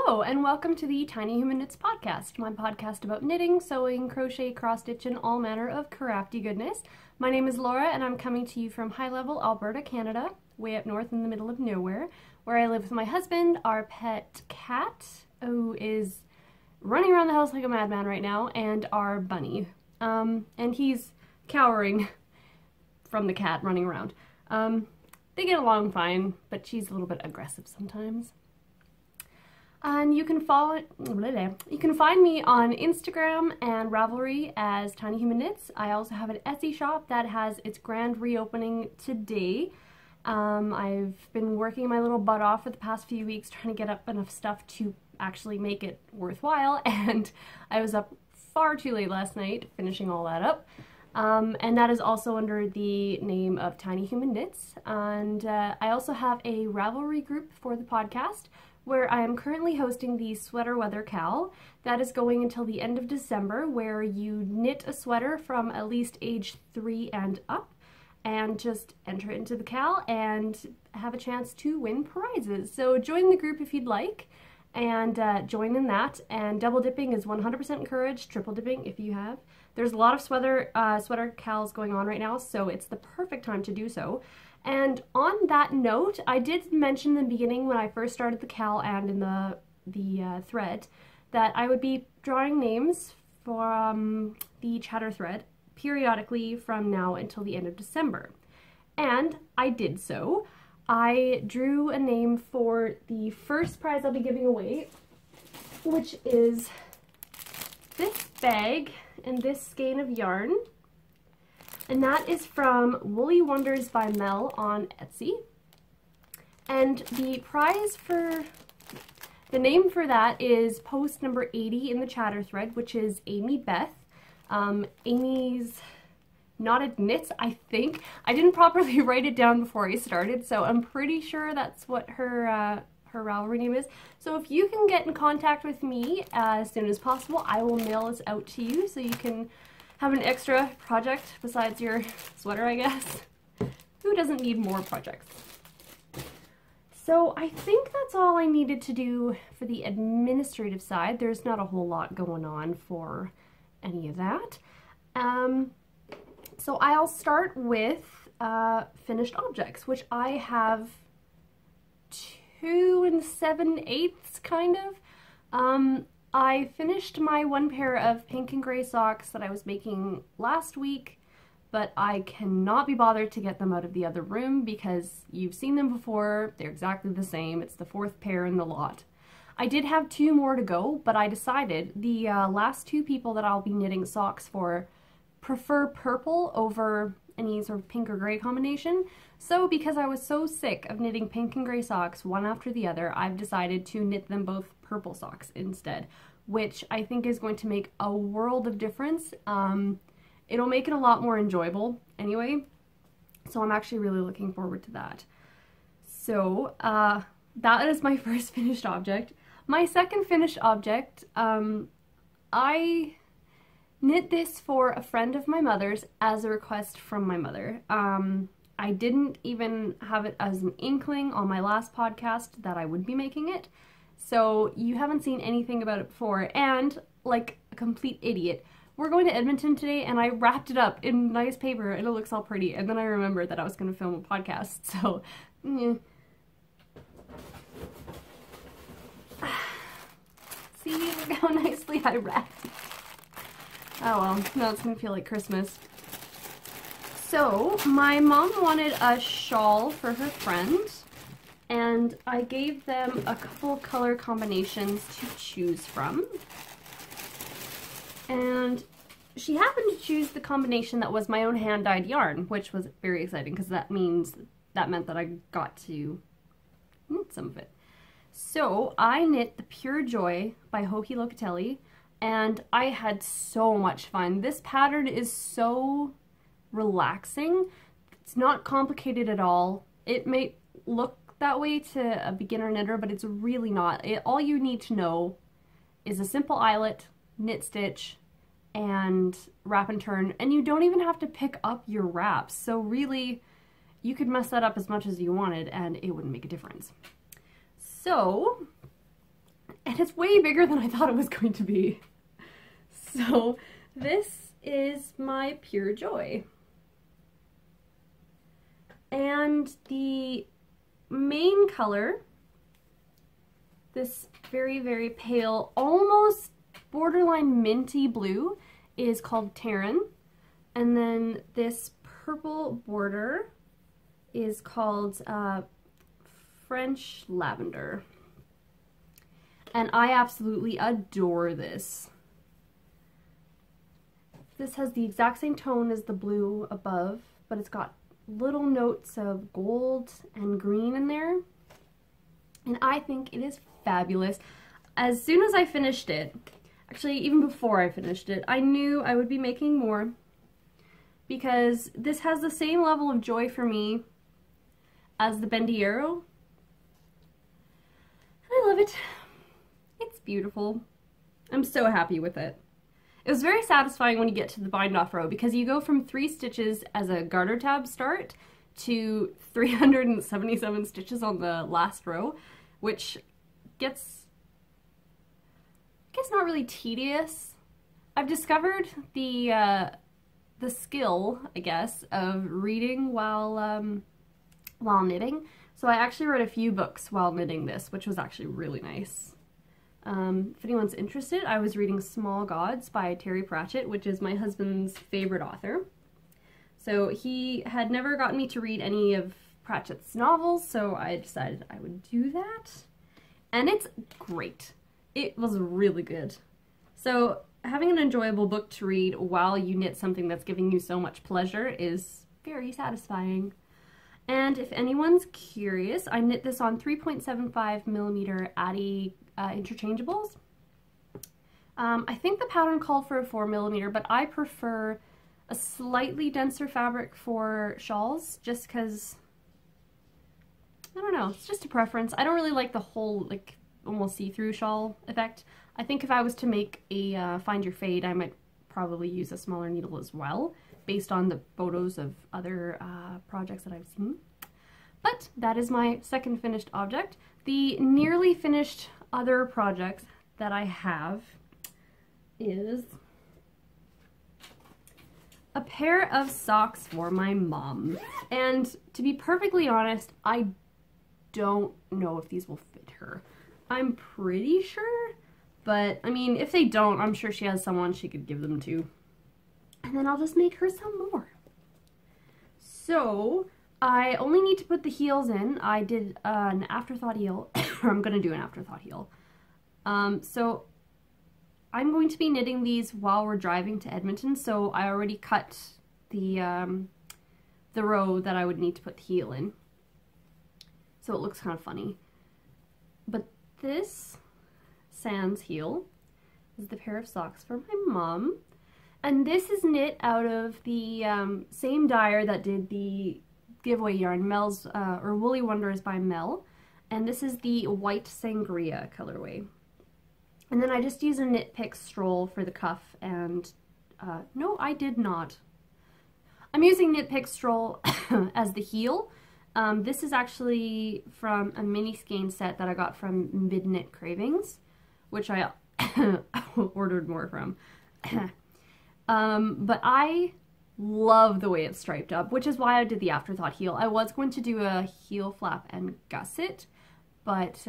Hello, and welcome to the Tiny Human Knits podcast, my podcast about knitting, sewing, crochet, cross-stitch, and all manner of crafty goodness. My name is Laura, and I'm coming to you from high-level Alberta, Canada, way up north in the middle of nowhere, where I live with my husband, our pet cat, who is running around the house like a madman right now, and our bunny. And he's cowering from the cat running around. They get along fine, but she's a little bit aggressive sometimes. And you can find me on Instagram and Ravelry as Tiny Human Knits. I also have an Etsy shop that has its grand reopening today. I've been working my little butt off for the past few weeks trying to get up enough stuff to actually make it worthwhile, and I was up far too late last night finishing all that up. And that is also under the name of Tiny Human Knits. And I also have a Ravelry group for the podcast, where I am currently hosting the Sweater Weather Cal. That is going until the end of December, where you knit a sweater from at least age 3 and up, and just enter it into the Cal and have a chance to win prizes. So join the group if you'd like, and join in that. And double dipping is 100% encouraged, triple dipping if you have. There's a lot of sweater cals going on right now, so it's the perfect time to do so. And on that note, I did mention in the beginning when I first started the cal and in the thread that I would be drawing names for the chatter thread periodically from now until the end of December. And I did so. I drew a name for the first prize I'll be giving away, which is this bag and this skein of yarn. And that is from Woolly Wonders by Mel on Etsy. And the prize for, the name for that is post number 80 in the chatter thread, which is Amy Beth. Amy's Knotted Knits, I think. I didn't properly write it down before I started, so I'm pretty sure that's what her Ravelry name is. So if you can get in contact with me as soon as possible, I will mail this out to you so you can have an extra project besides your sweater, I guess. Who doesn't need more projects? So I think that's all I needed to do for the administrative side. There's not a whole lot going on for any of that. So I'll start with finished objects, which I have 2 7/8 kind of. I finished my one pair of pink and gray socks that I was making last week, but I cannot be bothered to get them out of the other room because you've seen them before. They're exactly the same. It's the 4th pair in the lot. I did have 2 more to go, but I decided the last 2 people that I'll be knitting socks for prefer purple over any sort of pink or gray combination. So because I was so sick of knitting pink and gray socks one after the other, I've decided to knit them both purple socks instead, which I think is going to make a world of difference. It'll make it a lot more enjoyable anyway, so I'm actually really looking forward to that. So that is my first finished object. My second finished object, I knit this for a friend of my mother's as a request from my mother. I didn't even have it as an inkling on my last podcast that I would be making it, so you haven't seen anything about it before. And like a complete idiot, we're going to Edmonton today and I wrapped it up in nice paper and it looks all pretty, and then I remembered that I was going to film a podcast, so See, look how nicely I wrapped. Oh well, now it's gonna feel like Christmas. So, my mom wanted a shawl for her friend, and I gave them a couple color combinations to choose from. And she happened to choose the combination that was my own hand-dyed yarn, which was very exciting because that meant that I got to knit some of it. So, I knit the Pure Joy by Hohi Locatelli, and I had so much fun. This pattern is so relaxing. It's not complicated at all. It may look that way to a beginner knitter, but it's really not. All you need to know is a simple eyelet, knit stitch, and wrap and turn, and you don't even have to pick up your wraps. So really, you could mess that up as much as you wanted and it wouldn't make a difference. So, and it's way bigger than I thought it was going to be. So this is my Pure Joy. And the main color, this very, very pale, almost borderline minty blue, is called Terran. And then this purple border is called French Lavender. And I absolutely adore this. This has the exact same tone as the blue above, but it's got little notes of gold and green in there. And I think it is fabulous. As soon as I finished it, actually even before I finished it, I knew I would be making more because this has the same level of joy for me as the Bendy Arrow. And I love it. It's beautiful. I'm so happy with it. It was very satisfying when you get to the bind off row because you go from 3 stitches as a garter tab start to 377 stitches on the last row, which gets, I guess, not really tedious. I've discovered the skill, I guess, of reading while knitting. So I actually read a few books while knitting this, which was actually really nice. If anyone's interested, I was reading Small Gods by Terry Pratchett, which is my husband's favorite author. So he had never gotten me to read any of Pratchett's novels, so I decided I would do that. And it's great. It was really good. So having an enjoyable book to read while you knit something that's giving you so much pleasure is very satisfying. And if anyone's curious, I knit this on 3.75mm Addy interchangeables. I think the pattern called for a 4mm, but I prefer a slightly denser fabric for shawls just because, I don't know, it's just a preference. I don't really like the whole, like, almost see-through shawl effect. I think if I was to make a Find Your Fade, I might probably use a smaller needle as well, based on the photos of other projects that I've seen. But that is my second finished object. The nearly finished other projects that I have is a pair of socks for my mom. And to be perfectly honest, I don't know if these will fit her. I'm pretty sure, but I mean, if they don't, I'm sure she has someone she could give them to. And then I'll just make her some more. So I only need to put the heels in. I did an afterthought heel, or I'm gonna do an afterthought heel. So I'm going to be knitting these while we're driving to Edmonton, so I already cut the row that I would need to put the heel in. So it looks kind of funny. But this sans heel is the pair of socks for my mom. And this is knit out of the same dyer that did the giveaway yarn, Mel's, or Woolly Wonders by Mel. And this is the White Sangria colorway. And then I just use a Knit Pick Stroll for the cuff and, no, I did not. I'm using Knit Pick Stroll as the heel. This is actually from a mini skein set that I got from Mid-Knit Cravings, which I ordered more from. But I love the way it's striped up, which is why I did the afterthought heel. I was going to do a heel flap and gusset, but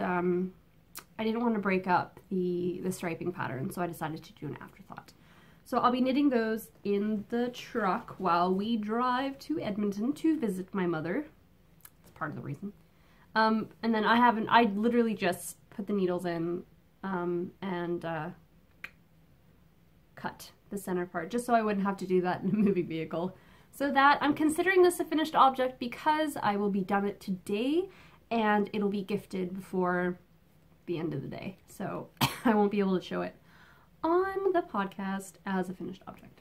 I didn't want to break up the striping pattern, so I decided to do an afterthought. So I'll be knitting those in the truck while we drive to Edmonton to visit my mother. That's part of the reason. And then I literally just put the needles in and cut the center part, just so I wouldn't have to do that in a moving vehicle. So that, I'm considering this a finished object because I will be done it today and it'll be gifted before the end of the day. So I won't be able to show it on the podcast as a finished object.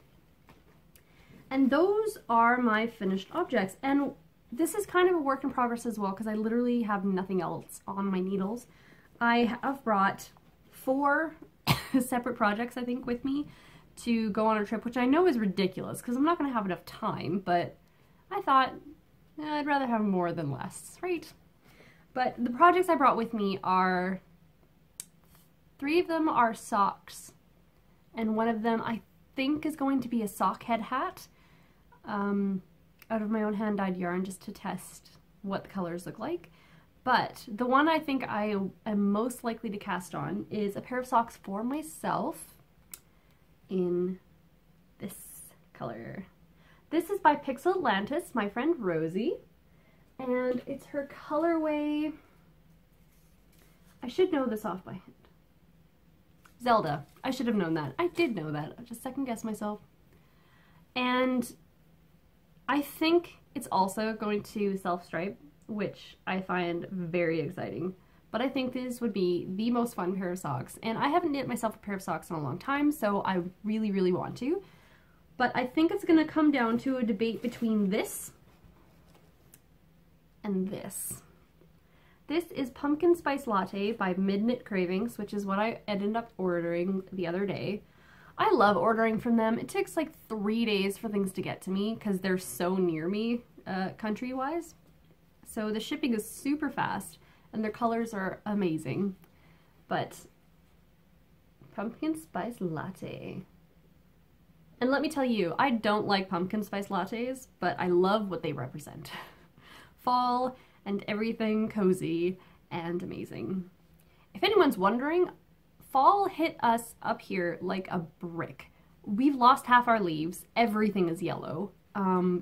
And those are my finished objects. And this is kind of a work in progress as well because I literally have nothing else on my needles. I have brought 4 separate projects, I think, with me to go on a trip, which I know is ridiculous because I'm not going to have enough time, but I thought I'd rather have more than less, right? But the projects I brought with me are 3 of them are socks, and one of them I think is going to be a sock head hat, out of my own hand-dyed yarn, just to test what the colors look like. But the one I think I am most likely to cast on is a pair of socks for myself in this color. This is by Pixel Atlantis, my friend Rosie, and it's her colorway. I should know this off by hand. Zelda. I should have known that. I did know that. I just second guessed myself. And I think it's also going to self-stripe, which I find very exciting. But I think this would be the most fun pair of socks. And I haven't knit myself a pair of socks in a long time, so I really, really want to. But I think it's going to come down to a debate between this and this. This is Pumpkin Spice Latte by Midnight Cravings, which is what I ended up ordering the other day. I love ordering from them. It takes like 3 days for things to get to me because they're so near me, country-wise. So the shipping is super fast and their colors are amazing. But Pumpkin Spice Latte. And let me tell you, I don't like pumpkin spice lattes, but I love what they represent. Fall and everything cozy and amazing. If anyone's wondering, fall hit us up here like a brick. We've lost half our leaves. Everything is yellow.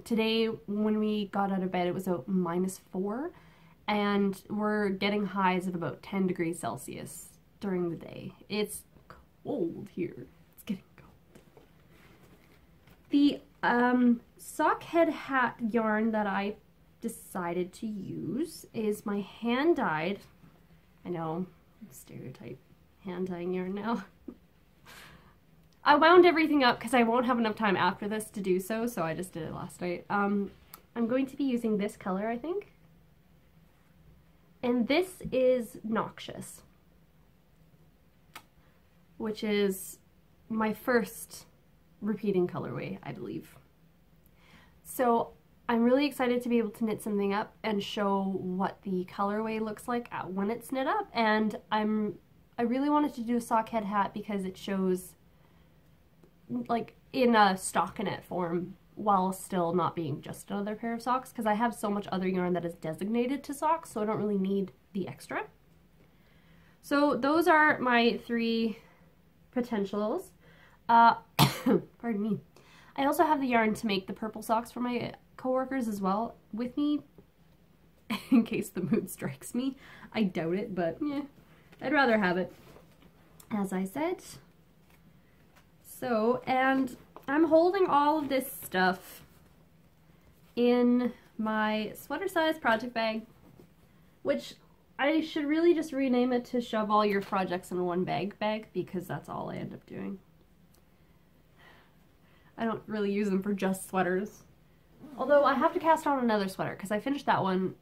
Today, when we got out of bed, it was about -4, and we're getting highs of about 10 degrees Celsius during the day. It's cold here. It's getting cold. The sock head hat yarn that I decided to use is my hand-dyed, I know, stereotype, hand-dyeing yarn now. I wound everything up because I won't have enough time after this to do so, so I just did it last night. I'm going to be using this color, I think. And this is Noxious, which is my first repeating colorway, I believe. So I'm really excited to be able to knit something up and show what the colorway looks like when it's knit up. And I really wanted to do a sock head hat because it shows like in a stockinette form while still not being just another pair of socks, because I have so much other yarn that is designated to socks, so I don't really need the extra. So those are my 3 potentials. Pardon me. I also have the yarn to make the purple socks for my coworkers as well with me, in case the mood strikes me. I doubt it, but yeah, I'd rather have it, as I said. So, and I'm holding all of this stuff in my sweater size project bag, which I should really just rename it to shove all your projects in one bag, because that's all I end up doing. I don't really use them for just sweaters. Although I have to cast on another sweater because I finished that one,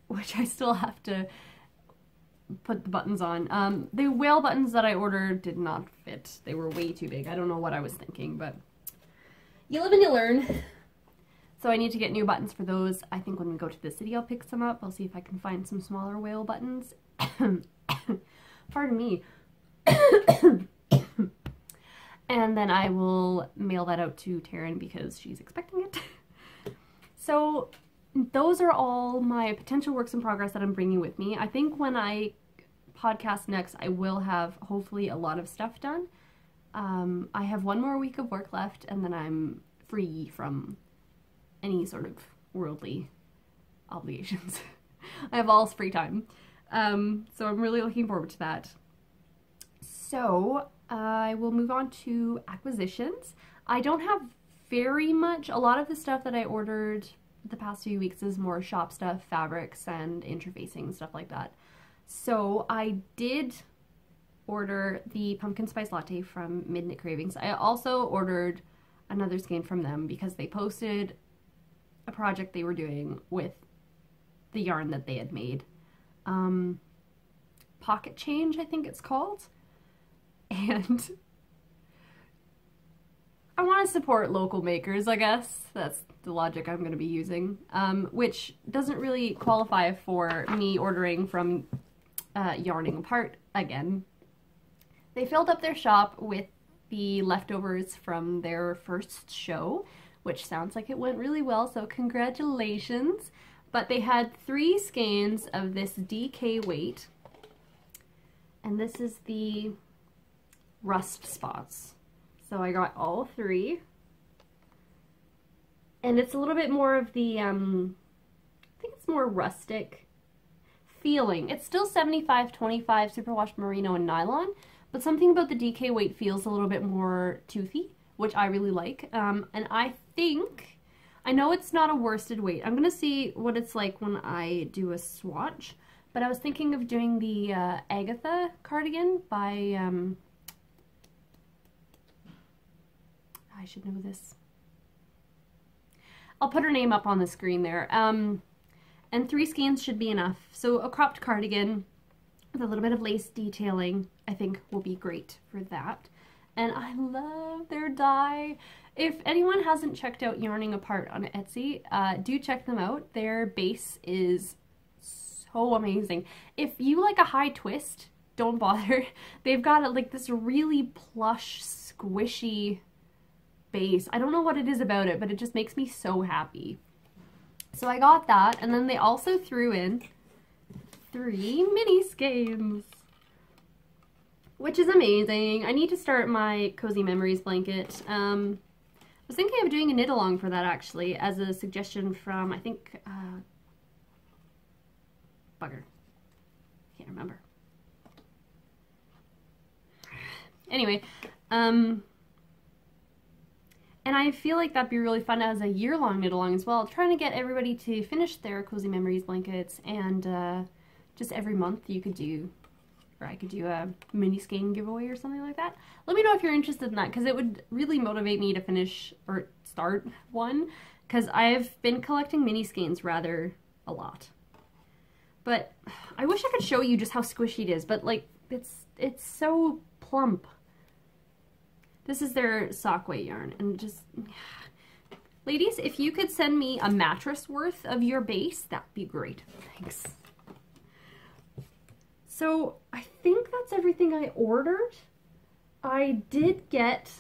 which I still have to put the buttons on. The whale buttons that I ordered did not fit. They were way too big. I don't know what I was thinking, but you live and you learn. So I need to get new buttons for those. I think when we go to the city I'll pick some up. I'll see if I can find some smaller whale buttons. Pardon me. And then I will mail that out to Taryn because she's expecting it. So those are all my potential works in progress that I'm bringing with me. I think when I podcast next, I will have hopefully a lot of stuff done. I have 1 more week of work left, and then I'm free from any sort of worldly obligations. I have all free time. So I'm really looking forward to that. So I will move on to acquisitions. I don't have very much. A lot of the stuff that I ordered the past few weeks is more shop stuff, fabrics, and interfacing, stuff like that. So I did order the pumpkin spice latte from Midnight Cravings. I also ordered another skein from them because they posted a project they were doing with the yarn that they had made. Pocket Change, I think it's called. And I want to support local makers, I guess. That's the logic I'm going to be using, which doesn't really qualify for me ordering from yarning apart again. They filled up their shop with the leftovers from their first show, which sounds like it went really well, so congratulations. But they had 3 skeins of this DK weight, and this is the rust spots. So I got all 3. And it's a little bit more of the, I think it's more rustic feeling. It's still 75-25 superwash merino and nylon, but something about the DK weight feels a little bit more toothy, which I really like. And I think, I know it's not a worsted weight. I'm going to see what it's like when I do a swatch, but I was thinking of doing the Agatha cardigan by, I should know this. I'll put her name up on the screen there. And 3 skeins should be enough. So a cropped cardigan with a little bit of lace detailing, I think will be great for that. And I love their dye. If anyone hasn't checked out Yarning Apart on Etsy, do check them out. Their base is so amazing. If you like a high twist, don't bother. They've got like this really plush, squishy base. I don't know what it is about it, but it just makes me so happy. So I got that, and then they also threw in 3 mini skeins, which is amazing. I need to start my Cozy Memories blanket. I was thinking of doing a knit along for that actually, as a suggestion from, I think, bugger. Can't remember. Anyway, and I feel like that'd be really fun as a year-long knit-along as well. Trying to get everybody to finish their Cozy Memories blankets, and just every month you could do, or I could do a mini skein giveaway or something like that. Let me know if you're interested in that, because it would really motivate me to finish or start one, because I've been collecting mini skeins rather a lot. But I wish I could show you just how squishy it is, but like it's so plump. This is their sock weight yarn, and just, ladies, if you could send me a mattress worth of your base, that'd be great. Thanks. So I think that's everything I ordered. I did get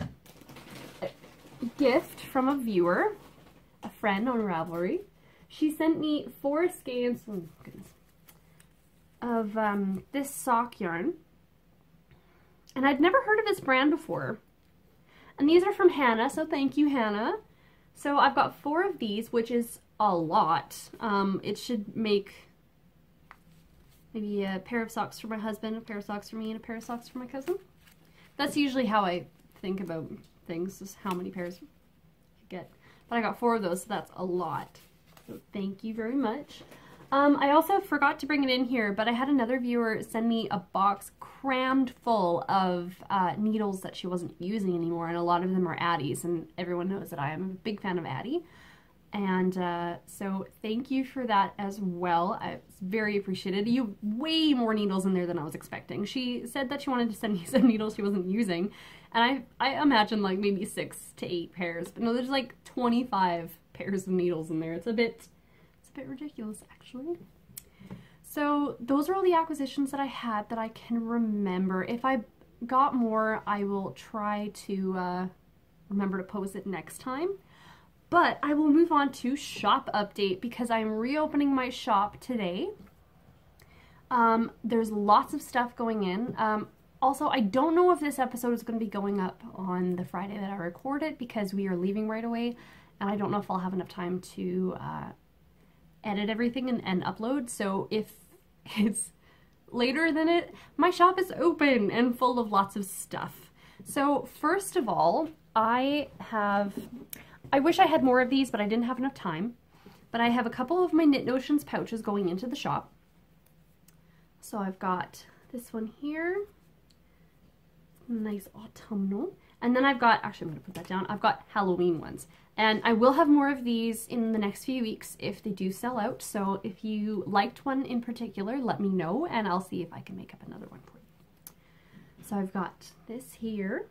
a gift from a viewer, a friend on Ravelry. She sent me 4 skeins, oh goodness, of this sock yarn. And I'd never heard of this brand before. And these are from Hannah, so thank you, Hannah. So I've got 4 of these, which is a lot. It should make maybe a pair of socks for my husband, a pair of socks for me, and a pair of socks for my cousin. That's usually how I think about things, is how many pairs I get. But I got 4 of those, so that's a lot. So thank you very much. I also forgot to bring it in here, but I had another viewer send me a box crammed full of needles that she wasn't using anymore, and a lot of them are Addies, and everyone knows that I am a big fan of Addie. And so thank you for that as well. It's very appreciated. You have way more needles in there than I was expecting. She said that she wanted to send me some needles she wasn't using, and I imagine like maybe 6 to 8 pairs, but no, there's like 25 pairs of needles in there. It's a bit ridiculous, actually. So those are all the acquisitions that I had that I can remember. If I got more, I will try to remember to post it next time. But I will move on to shop update, because I'm reopening my shop today. There's lots of stuff going in. Also, I don't know if this episode is going to be going up on the Friday that I record it, because we are leaving right away, and I don't know if I'll have enough time to edit everything and upload. So if it's later than it, my shop is open and full of lots of stuff. So first of all, I wish I had more of these, but I didn't have enough time. But I have a couple of my Knit Notions pouches going into the shop. So I've got this one here, nice autumnal. And then I've got, actually I'm going to put that down, I've got Halloween ones. And I will have more of these in the next few weeks if they do sell out. So if you liked one in particular, let me know, and I'll see if I can make up another one for you. So I've got this here,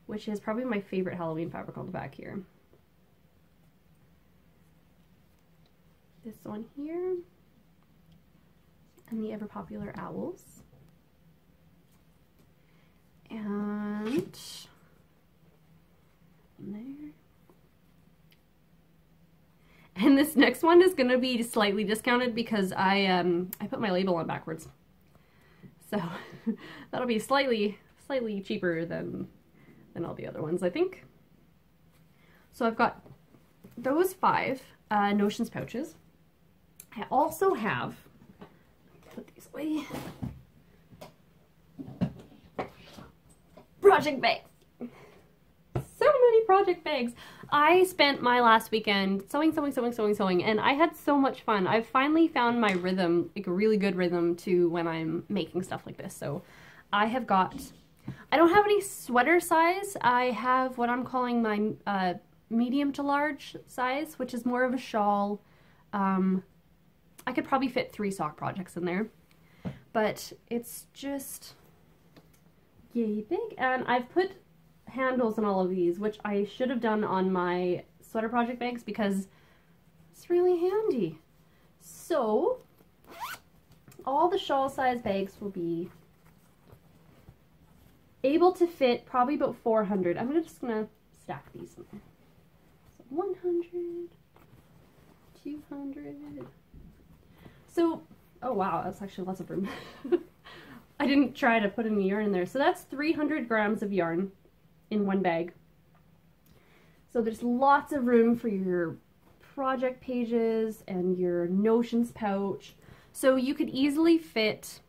which is probably my favorite Halloween fabric on the back here. This one here. and the ever popular owls. And there. And this next one is gonna be slightly discounted because I put my label on backwards. So that'll be slightly cheaper than all the other ones, I think. So I've got those 5 Notions pouches. I also have, put these away, project bags. So many project bags. I spent my last weekend sewing, and I had so much fun. I've finally found my rhythm, like a really good rhythm to when I'm making stuff like this. So I have got, I don't have any sweater size. I have what I'm calling my medium to large size, which is more of a shawl. I could probably fit 3 sock projects in there, but it's just yay big. And I've put handles on all of these, which I should have done on my sweater project bags because it's really handy. So all the shawl size bags will be able to fit probably about 400. I'm just gonna stack these in there. So 100, 200. So, oh wow, that's actually lots of room. I didn't try to put any yarn in there. So that's 300 grams of yarn in one bag. So there's lots of room for your project pages and your Notions pouch. So you could easily fit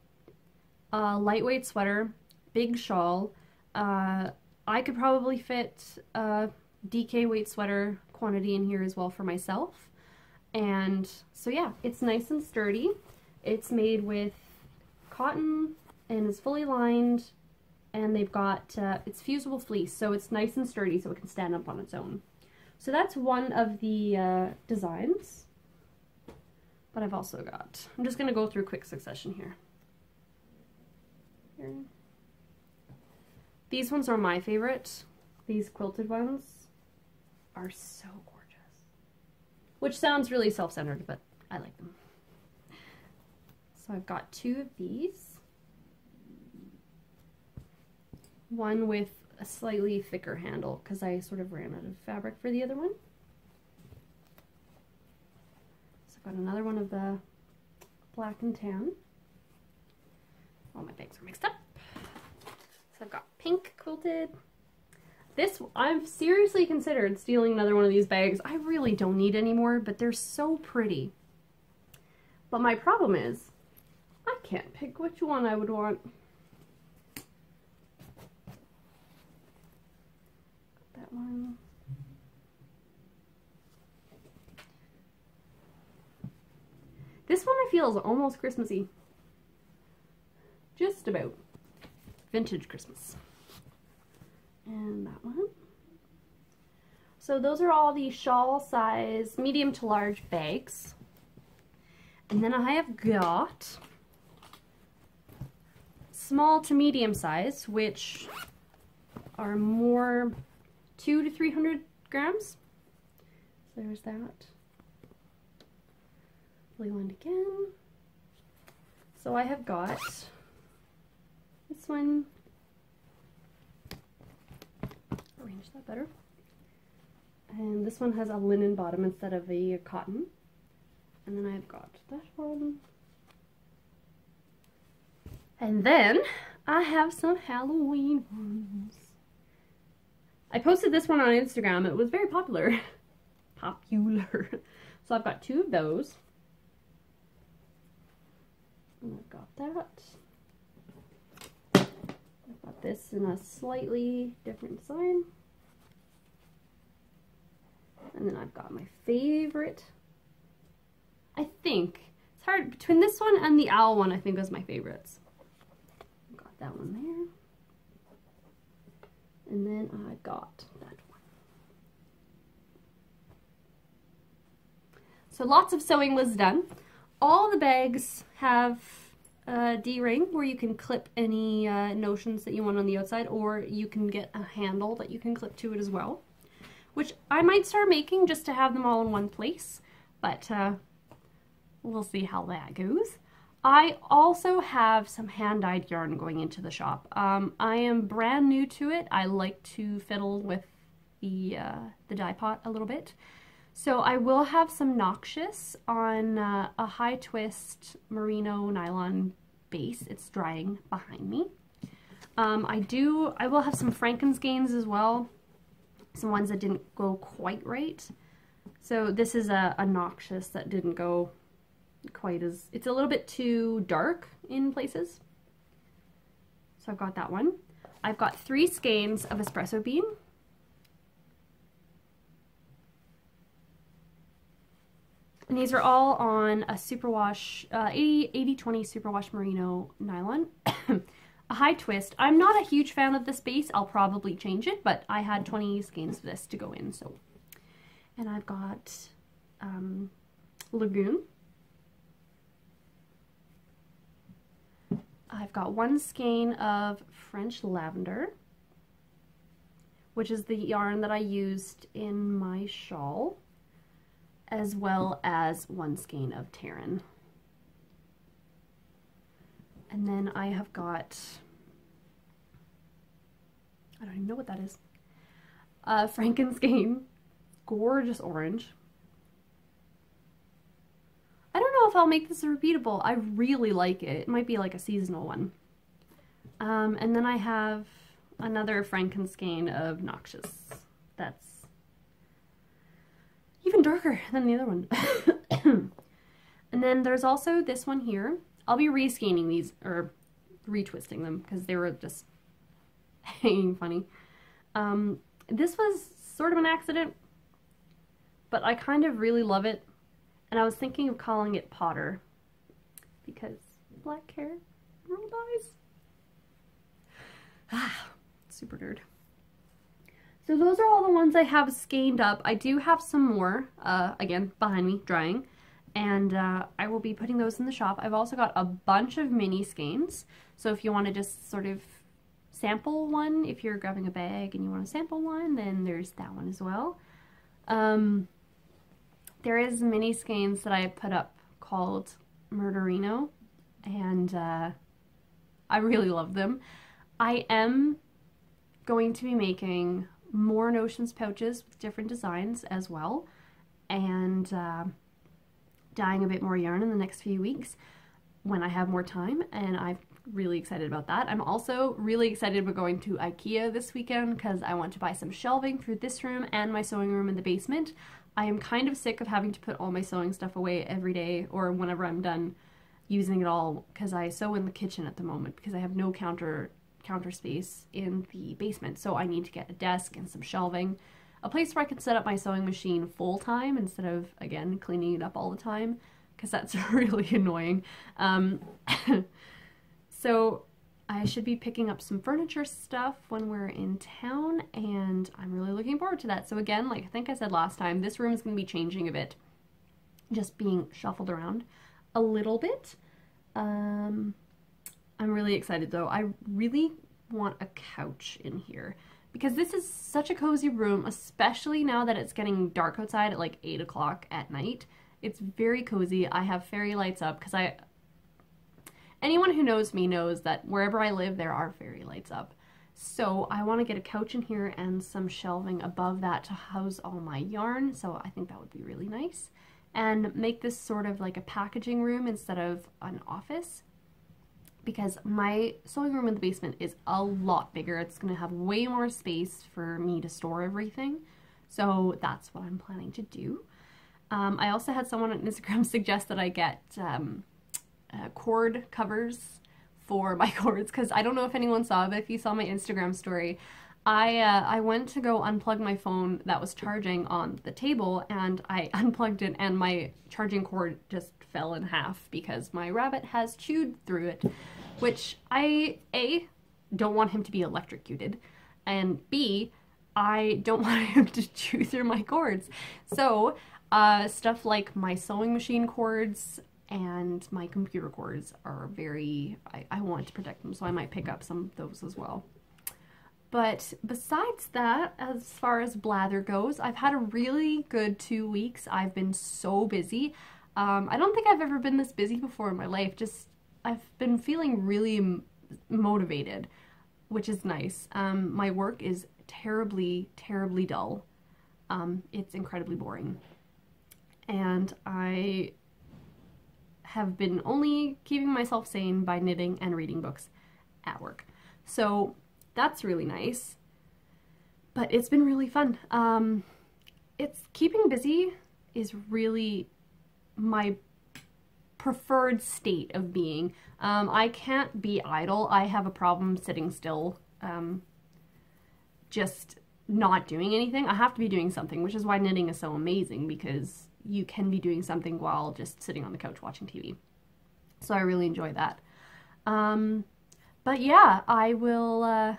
a lightweight sweater, big shawl. I could probably fit a DK weight sweater quantity in here as well for myself. And so yeah, it's nice and sturdy. It's made with cotton and is fully lined, and they've got, it's fusible fleece, so it's nice and sturdy so it can stand up on its own. So that's one of the designs. But I've also got, I'm just gonna go through quick succession here. These ones are my favorite. These quilted ones are so gorgeous. Which sounds really self-centered, but I like them. So I've got 2 of these. One with a slightly thicker handle because I sort of ran out of fabric for the other one. So I've got another one of the black and tan. All my bags are mixed up. So I've got pink quilted. This, I've seriously considered stealing another one of these bags. I really don't need any more, but they're so pretty. But my problem is, I can't pick which one I would want. That one. This one I feel is almost Christmassy. Just about. Vintage Christmas. And that one. So those are all the shawl size medium to large bags. And then I have got small to medium size, which are more 200 to 300 grams. So there's that. Rewind again. So I have got this one. Arrange that better. And this one has a linen bottom instead of a cotton. And then I've got that one. And then I have some Halloween ones. I posted this one on Instagram. It was very popular. So I've got 2 of those. And I've got that. I've got this in a slightly different design. And then I've got my favorite. I think it's hard between this one and the owl one. I think was my favorites. I've got that one there. And then I got that one. So lots of sewing was done. All the bags have a D-ring where you can clip any Notions that you want on the outside, or you can get a handle that you can clip to it as well, which I might start making just to have them all in one place, but we'll see how that goes. I also have some hand-dyed yarn going into the shop. I am brand new to it. I like to fiddle with the dye pot a little bit. So I will have some Noxious on a high twist merino nylon base. It's drying behind me. I will have some Skeins as well. Some ones that didn't go quite right. So this is a Noxious that didn't go quite as, it's a little bit too dark in places. So I've got that one. I've got 3 skeins of espresso bean. And these are all on a superwash, 80-20 superwash merino nylon. A high twist. I'm not a huge fan of this base. I'll probably change it, but I had 20 skeins of this to go in, so. And I've got Lagoon. I've got 1 skein of French Lavender, which is the yarn that I used in my shawl, as well as 1 skein of Terran. And then I have got, I don't even know what that is, Skein, gorgeous orange. I don't know if I'll make this repeatable. I really like it. It might be like a seasonal one. And then I have another Skein of Noxious. That's even darker than the other one. And then there's also this one here. I'll be re-skeining these, or retwisting them, because they were just hanging funny. This was sort of an accident, but I kind of really love it. And I was thinking of calling it Potter, because black hair, rolled eyes. Ah, super nerd. So those are all the ones I have skeined up. I do have some more, again, behind me, drying. And I will be putting those in the shop. I've also got a bunch of mini skeins. So if you want to just sort of sample one, if you're grabbing a bag and you want to sample one, then there's that one as well. There is mini skeins that I put up called Murderino, and I really love them. I am going to be making more Notions pouches with different designs as well, and dyeing a bit more yarn in the next few weeks when I have more time, and I'm really excited about that. I'm also really excited about going to IKEA this weekend because I want to buy some shelving for this room and my sewing room in the basement. I am kind of sick of having to put all my sewing stuff away every day or whenever I'm done using it all, because I sew in the kitchen at the moment because I have no counter space in the basement. So I need to get a desk and some shelving, a place where I can set up my sewing machine full time instead of, again, cleaning it up all the time, because that's really annoying. So I should be picking up some furniture stuff when we're in town, and I'm really looking forward to that. So again, like I think I said last time, this room is going to be changing a bit, just being shuffled around a little bit. I'm really excited though. I really want a couch in here because this is such a cozy room, especially now that it's getting dark outside at like 8 o'clock at night. It's very cozy. I have fairy lights up because anyone who knows me knows that wherever I live, there are fairy lights up. So I want to get a couch in here and some shelving above that to house all my yarn. So I think that would be really nice. And make this sort of like a packaging room instead of an office, because my sewing room in the basement is a lot bigger. It's going to have way more space for me to store everything. So that's what I'm planning to do. I also had someone on Instagram suggest that I get cord covers for my cords, because I don't know if anyone saw, but if you saw my Instagram story, I went to go unplug my phone that was charging on the table, and I unplugged it and my charging cord just fell in half because my rabbit has chewed through it, which I, A, don't want him to be electrocuted, and B, I don't want him to chew through my cords. So stuff like my sewing machine cords and my computer cords are very, I want to protect them, so I might pick up some of those as well. But besides that, as far as blather goes, I've had a really good 2 weeks. I've been so busy. I don't think I've ever been this busy before in my life. Just I've been feeling really motivated, which is nice. My work is terribly, terribly dull. It's incredibly boring. And I have been only keeping myself sane by knitting and reading books at work. So that's really nice. But it's been really fun. It's keeping busy is really my preferred state of being. I can't be idle. I have a problem sitting still, just not doing anything. I have to be doing something, which is why knitting is so amazing, because you can be doing something while just sitting on the couch watching TV. So I really enjoy that. But yeah, I will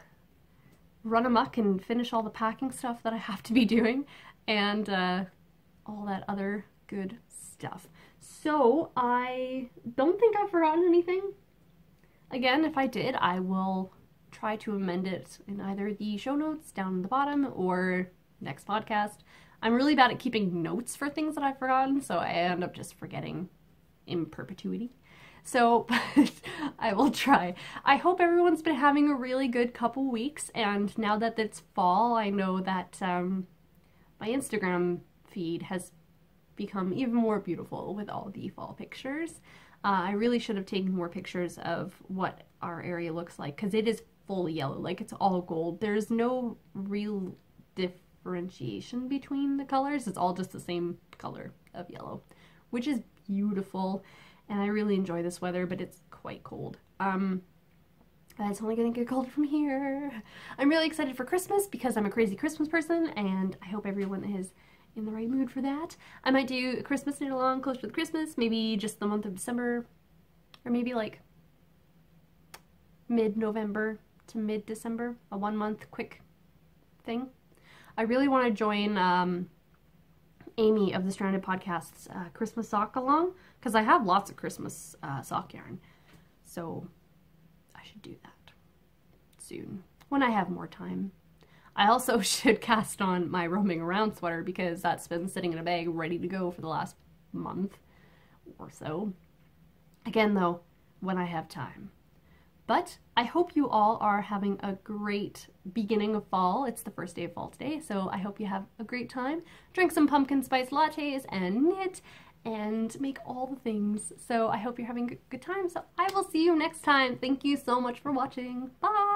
run amok and finish all the packing stuff that I have to be doing, and all that other good stuff. So I don't think I've forgotten anything. Again, if I did, I will try to amend it in either the show notes down at the bottom or next podcast. I'm really bad at keeping notes for things that I've forgotten, so I end up just forgetting in perpetuity. So, but I will try. I hope everyone's been having a really good couple weeks, and now that it's fall, I know that my Instagram feed has become even more beautiful with all the fall pictures. I really should have taken more pictures of what our area looks like, because it is fully yellow, like it's all gold. There's no real differentiation between the colors. It's all just the same color of yellow, which is beautiful, and I really enjoy this weather, but it's quite cold. It's only gonna get colder from here. I'm really excited for Christmas because I'm a crazy Christmas person, and I hope everyone is in the right mood for that. I might do a Christmas knit along closer to Christmas, maybe just the month of December, or maybe like mid-November to mid-December, a 1 month quick thing. I really want to join Amy of the Stranded Podcast's Christmas sock along, because I have lots of Christmas sock yarn, so I should do that soon when I have more time. I also should cast on my roaming around sweater, because that's been sitting in a bag ready to go for the last month or so. Again though, when I have time. But I hope you all are having a great beginning of fall. It's the first day of fall today, so I hope you have a great time. Drink some pumpkin spice lattes and knit and make all the things. So I hope you're having a good time. So I will see you next time. Thank you so much for watching. Bye!